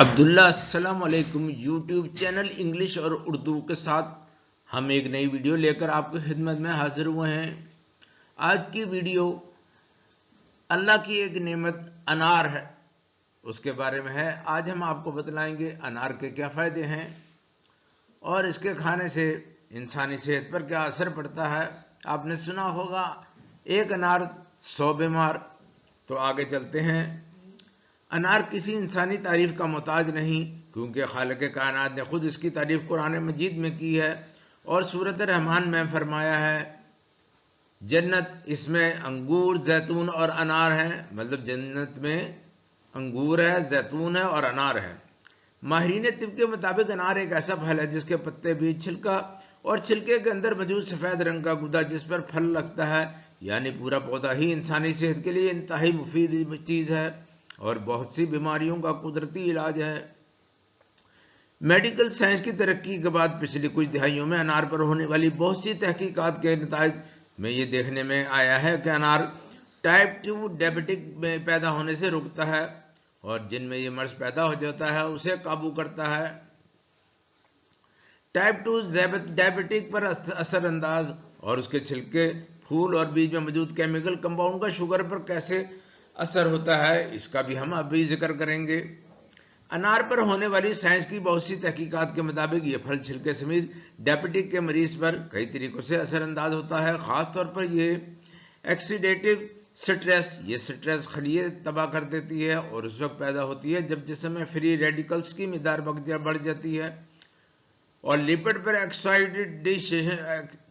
عبداللہ السلام علیکم YouTube channel English اور اردو کے ساتھ ہم ایک نئی ویڈیو لے کر آپ کی خدمت میں حاضر ہوئے ہیں۔ آج کی ویڈیو اللہ کی ایک نعمت انار ہے، اس کے بارے میں ہے۔ آج ہم آپ کو بتلائیں گے انار کے کیا فائدے ہیں اور اس کے کھانے سے انسانی صحت پر کیا اثر پڑتا ہے۔ آپ نے سنا ہوگا ایک انار 100 بیمار۔ تو آگے چلتے ہیں۔ انار کسی انسانی تعریف کا محتاج نہیں، کیونکہ خالق کائنات نے خود اس کی تعریف قرآن مجید میں کی ہے اور سورۃ الرحمن میں فرمایا ہے جنت، اس میں انگور، زیتون اور انار ہیں، مطلب جنت میں انگور ہے، زیتون ہے اور انار ہے۔ ماہرین طب کے مطابق انار ایک ایسا پھل ہے جس کے پتے، بیج، چھلکا اور چھلکے کے اندر موجود سفید رنگ کا گودا جس پر پھل لگتا ہے، یعنی پورا پودا ہی انسانی صحت کے لیے انتہائی مفید چیز ہے اور بہت سی بیماریوں کا قدرتی علاج ہے۔ میڈیکل سائنس کی ترقی کے بعد پچھلی کچھ دہائیوں میں انار پر ہونے والی بہت سی تحقیقات کے نتائج میں یہ دیکھنے میں آیا ہے کہ انار ٹائپ 2 ڈائبٹک میں پیدا ہونے سے روکتا ہے اور جن میں یہ مرض پیدا ہو جاتا ہے اسے قابو کرتا ہے۔ ٹائپ 2 ڈائبٹک پر اثر انداز اور اس کے چھلکے، پھول اور بیج میں موجود کیمیکل کمپاؤنڈ کا شوگر پر کیسے اثر ہوتا ہے، اس کا بھی ہم ابھی ذکر کریں گے۔ انار پر ہونے والی سائنس کی بہت سی تحقیقات کے مطابق یہ پھل چھلکے سمیت ڈائبٹک کے مریض پر کئی طریقوں سے اثر انداز ہوتا ہے۔ خاص طور پر یہ ایکسیڈیٹو سٹریس، یہ سٹریس خلیے تباہ کر دیتی ہے اور اس وقت پیدا ہوتی ہے جب جسم میں فری ریڈیکلز کی مقدار بڑھ جاتی ہے، اور لیپڈ پر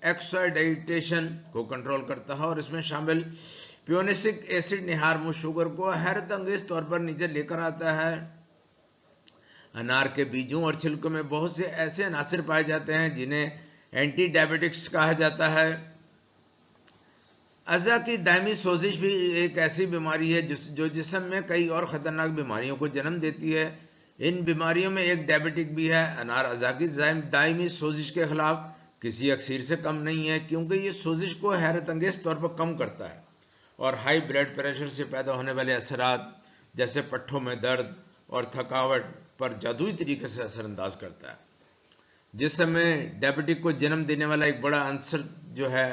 ایکسائڈیٹیشن کو کنٹرول کرتا ہے اور اس میں شامل پیونسک ایسڈ نے ہارمون شوگر کو حیرت انگیز طور پر نیچے لے کر آتا ہے۔ انار کے بیجوں اور چھلکوں میں بہت سے ایسے عناصر پائے جاتے ہیں جنہیں اینٹی ڈائبٹکس کہا جاتا ہے۔ اعضاء کی دائمی سوزش بھی ایک ایسی بیماری ہے جو جسم میں کئی اور خطرناک بیماریوں کو جنم دیتی ہے۔ ان بیماریوں میں ایک ڈائبٹک بھی ہے۔ انار اعضاء کی دائمی سوزش کے خلاف کسی اکسیر سے کم نہیں ہے، کیونکہ یہ سوزش کو حیرت انگیز طور پر کم کرتا ہے اور ہائی بلڈ پریشر سے پیدا ہونے والے اثرات جیسے پٹھوں میں درد اور تھکاوٹ پر جادوئی طریقے سے اثر انداز کرتا ہے۔ جسم میں ڈائبٹک کو جنم دینے والا ایک بڑا عنصر جو ہے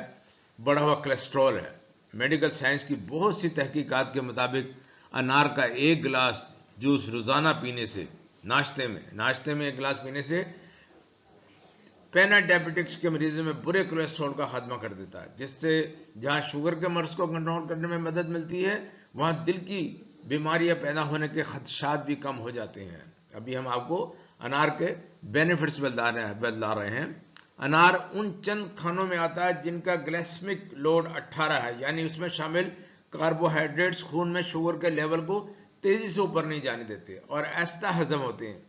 بڑھا ہوا کولیسٹرول ہے۔ میڈیکل سائنس کی بہت سی تحقیقات کے مطابق انار کا ایک گلاس جوس روزانہ پینے سے، ناشتے میں ایک گلاس پینے سے پینا ڈائبٹکس کے مریضوں میں برے کولیسٹرول کا خاتمہ کر دیتا ہے، جس سے جہاں شوگر کے مرض کو کنٹرول کرنے میں مدد ملتی ہے، وہاں دل کی بیماریاں پیدا ہونے کے خدشات بھی کم ہو جاتے ہیں۔ ابھی ہم آپ کو انار کے بینیفٹس بتلا رہے ہیں۔ انار ان چند کھانوں میں آتا ہے جن کا گلائسیمک لوڈ 18 ہے، یعنی اس میں شامل کاربوہائیڈریٹس خون میں شوگر کے لیول کو تیزی سے اوپر نہیں جانے دیتے اور آہستہ ہضم ہوتے ہیں۔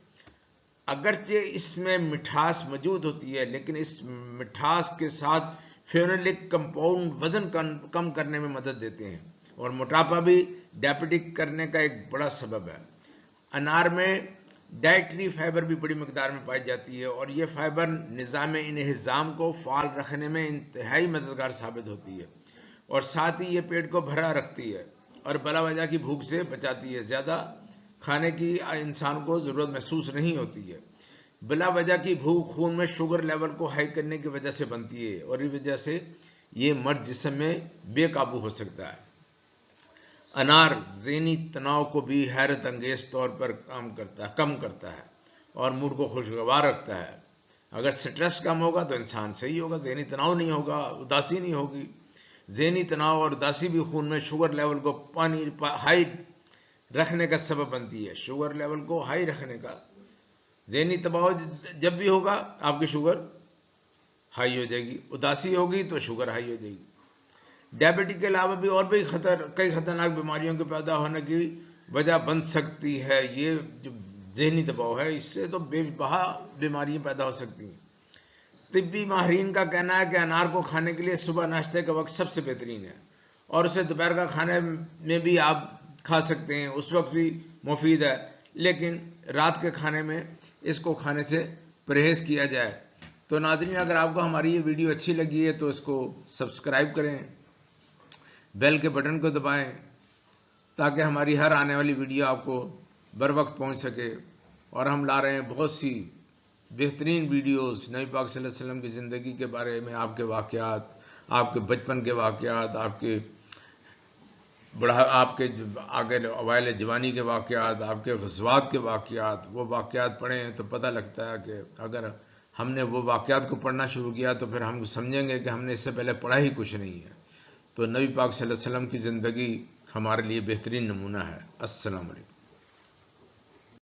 اگرچہ اس میں مٹھاس موجود ہوتی ہے، لیکن اس مٹھاس کے ساتھ فینولک کمپاؤنڈ وزن کم کرنے میں مدد دیتے ہیں اور موٹاپا بھی ڈائبٹک کرنے کا ایک بڑا سبب ہے۔ انار میں ڈائٹری فائبر بھی بڑی مقدار میں پائی جاتی ہے اور یہ فائبر نظام انہضام کو فعال رکھنے میں انتہائی مددگار ثابت ہوتی ہے اور ساتھ ہی یہ پیٹ کو بھرا رکھتی ہے اور بلا وجہ کی بھوک سے بچاتی ہے۔ زیادہ کھانے کی انسان کو ضرورت محسوس نہیں ہوتی ہے۔ بلا وجہ کی بھوک خون میں شوگر لیول کو ہائی کرنے کی وجہ سے بنتی ہے اور اس وجہ سے یہ مرض جسم میں بے قابو ہو سکتا ہے۔ انار ذہنی تناؤ کو بھی حیرت انگیز طور پر کم کرتا ہے اور موڈ کو خوشگوار رکھتا ہے۔ اگر سٹریس کم ہوگا تو انسان صحیح ہوگا، ذہنی تناؤ نہیں ہوگا، اداسی نہیں ہوگی۔ ذہنی تناؤ اور اداسی بھی خون میں شوگر لیول کو ہائی رکھنے کا سبب بنتی ہے۔ شوگر لیول کو ہائی رکھنے کا ذہنی دباؤ جب بھی ہوگا آپ کی شوگر ہائی ہو جائے گی، اداسی ہوگی تو شوگر ہائی ہو جائے گی۔ ڈائبٹک کے علاوہ بھی اور بھی کئی خطرناک بیماریوں کے پیدا ہونے کی وجہ بن سکتی ہے۔ یہ جو ذہنی دباؤ ہے اس سے تو بے بہا بیماریاں پیدا ہو سکتی ہیں۔ طبی ماہرین کا کہنا ہے کہ انار کو کھانے کے لیے صبح ناشتے کا وقت سب سے بہترین ہے اور اسے دوپہر کا کھانے میں بھی آپ کھا سکتے ہیں، اس وقت بھی مفید ہے، لیکن رات کے کھانے میں اس کو کھانے سے پرہیز کیا جائے۔ تو ناظرین، اگر آپ کو ہماری یہ ویڈیو اچھی لگی ہے تو اس کو سبسکرائب کریں، بیل کے بٹن کو دبائیں تاکہ ہماری ہر آنے والی ویڈیو آپ کو بر وقت پہنچ سکے۔ اور ہم لا رہے ہیں بہت سی بہترین ویڈیوز نبی پاک صلی اللہ علیہ وسلم کی زندگی کے بارے میں، آپ کے واقعات، آپ کے بچپن کے واقعات، آپ کے آگے اوائل جوانی کے واقعات، آپ کے غزوات کے واقعات. وہ واقعات پڑھیں تو پتہ لگتا ہے کہ اگر ہم نے وہ واقعات کو پڑھنا شروع کیا تو پھر ہم سمجھیں گے کہ ہم نے اس سے پہلے پڑھا ہی کچھ نہیں ہے. تو نبی پاک صلی اللہ علیہ وسلم کی زندگی ہمارے لیے بہترین نمونہ ہے. السلام علیکم.